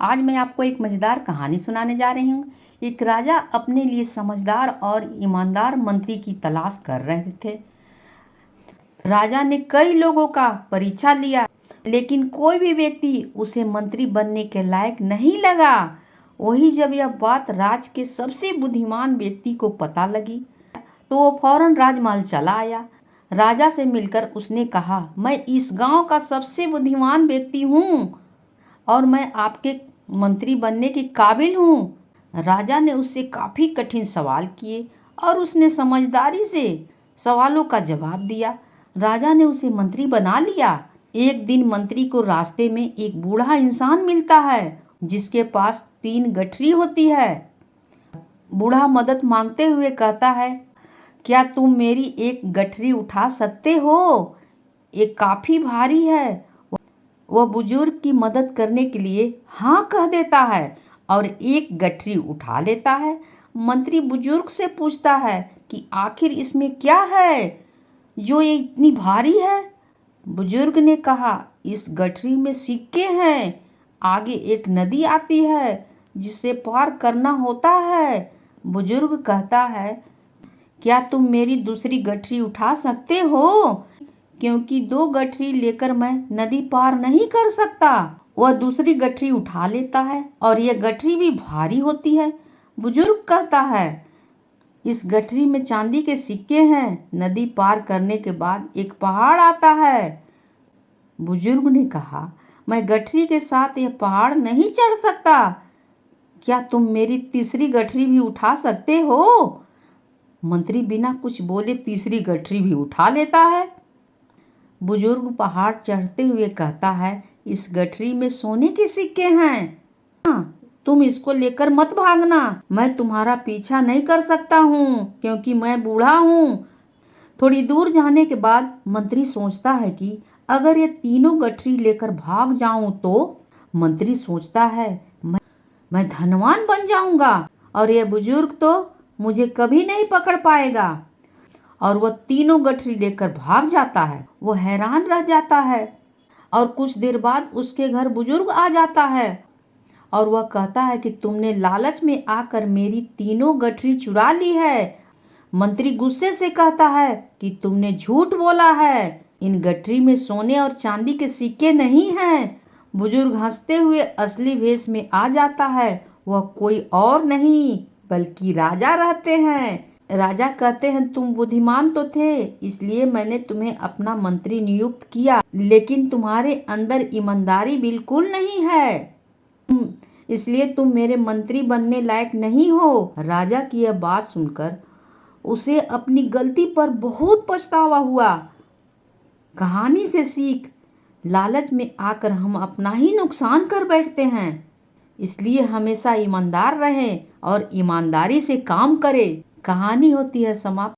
आज मैं आपको एक मज़ेदार कहानी सुनाने जा रही हूँ। एक राजा अपने लिए समझदार और ईमानदार मंत्री की तलाश कर रहे थे। राजा ने कई लोगों का परीक्षा लिया, लेकिन कोई भी व्यक्ति उसे मंत्री बनने के लायक नहीं लगा। वही जब यह बात राज के सबसे बुद्धिमान व्यक्ति को पता लगी, तो वो फौरन राजमहल चला आया। राजा से मिलकर उसने कहा, मैं इस गांव का सबसे बुद्धिमान व्यक्ति हूँ और मैं आपके मंत्री बनने के काबिल हूँ। राजा ने उससे काफ़ी कठिन सवाल किए और उसने समझदारी से सवालों का जवाब दिया। राजा ने उसे मंत्री बना लिया। एक दिन मंत्री को रास्ते में एक बूढ़ा इंसान मिलता है जिसके पास 3 गठरी होती है। बूढ़ा मदद मांगते हुए कहता है, क्या तुम मेरी एक गठरी उठा सकते हो? ये काफ़ी भारी है। वह बुजुर्ग की मदद करने के लिए हाँ कह देता है और एक गठरी उठा लेता है। मंत्री बुजुर्ग से पूछता है कि आखिर इसमें क्या है जो ये इतनी भारी है? बुजुर्ग ने कहा, इस गठरी में सिक्के हैं। आगे एक नदी आती है जिसे पार करना होता है। बुजुर्ग कहता है, क्या तुम मेरी दूसरी गठरी उठा सकते हो? क्योंकि 2 गठरी लेकर मैं नदी पार नहीं कर सकता। वह दूसरी गठरी उठा लेता है और यह गठरी भी भारी होती है। बुजुर्ग कहता है, इस गठरी में चांदी के सिक्के हैं। नदी पार करने के बाद एक पहाड़ आता है। बुजुर्ग ने कहा, मैं गठरी के साथ यह पहाड़ नहीं चढ़ सकता। क्या तुम मेरी तीसरी गठरी भी उठा सकते हो? मंत्री बिना कुछ बोले तीसरी गठरी भी उठा लेता है। बुजुर्ग पहाड़ चढ़ते हुए कहता है, इस गठरी में सोने के सिक्के हैं। तुम इसको लेकर मत भागना। मैं तुम्हारा पीछा नहीं कर सकता हूँ क्योंकि मैं बूढ़ा हूँ। थोड़ी दूर जाने के बाद मंत्री सोचता है कि अगर ये तीनों गठरी लेकर भाग जाऊं तो? मंत्री सोचता है, मैं धनवान बन जाऊंगा और यह बुजुर्ग तो मुझे कभी नहीं पकड़ पाएगा। और वह तीनों गठरी लेकर भाग जाता है। वो हैरान रह जाता है और कुछ देर बाद उसके घर बुजुर्ग आ जाता है और वह कहता है कि तुमने लालच में आकर मेरी तीनों गठरी चुरा ली है। मंत्री गुस्से से कहता है कि तुमने झूठ बोला है। इन गठरी में सोने और चांदी के सिक्के नहीं हैं। बुजुर्ग हंसते हुए असली वेश में आ जाता है। वह कोई और नहीं बल्कि राजा रहते हैं। राजा कहते हैं, तुम बुद्धिमान तो थे, इसलिए मैंने तुम्हें अपना मंत्री नियुक्त किया, लेकिन तुम्हारे अंदर ईमानदारी बिल्कुल नहीं है, इसलिए तुम मेरे मंत्री बनने लायक नहीं हो। राजा की यह बात सुनकर उसे अपनी गलती पर बहुत पछतावा हुआ। कहानी से सीख, लालच में आकर हम अपना ही नुकसान कर बैठते हैं, इसलिए हमेशा ईमानदार रहें और ईमानदारी से काम करें। कहानी होती है समाप्त।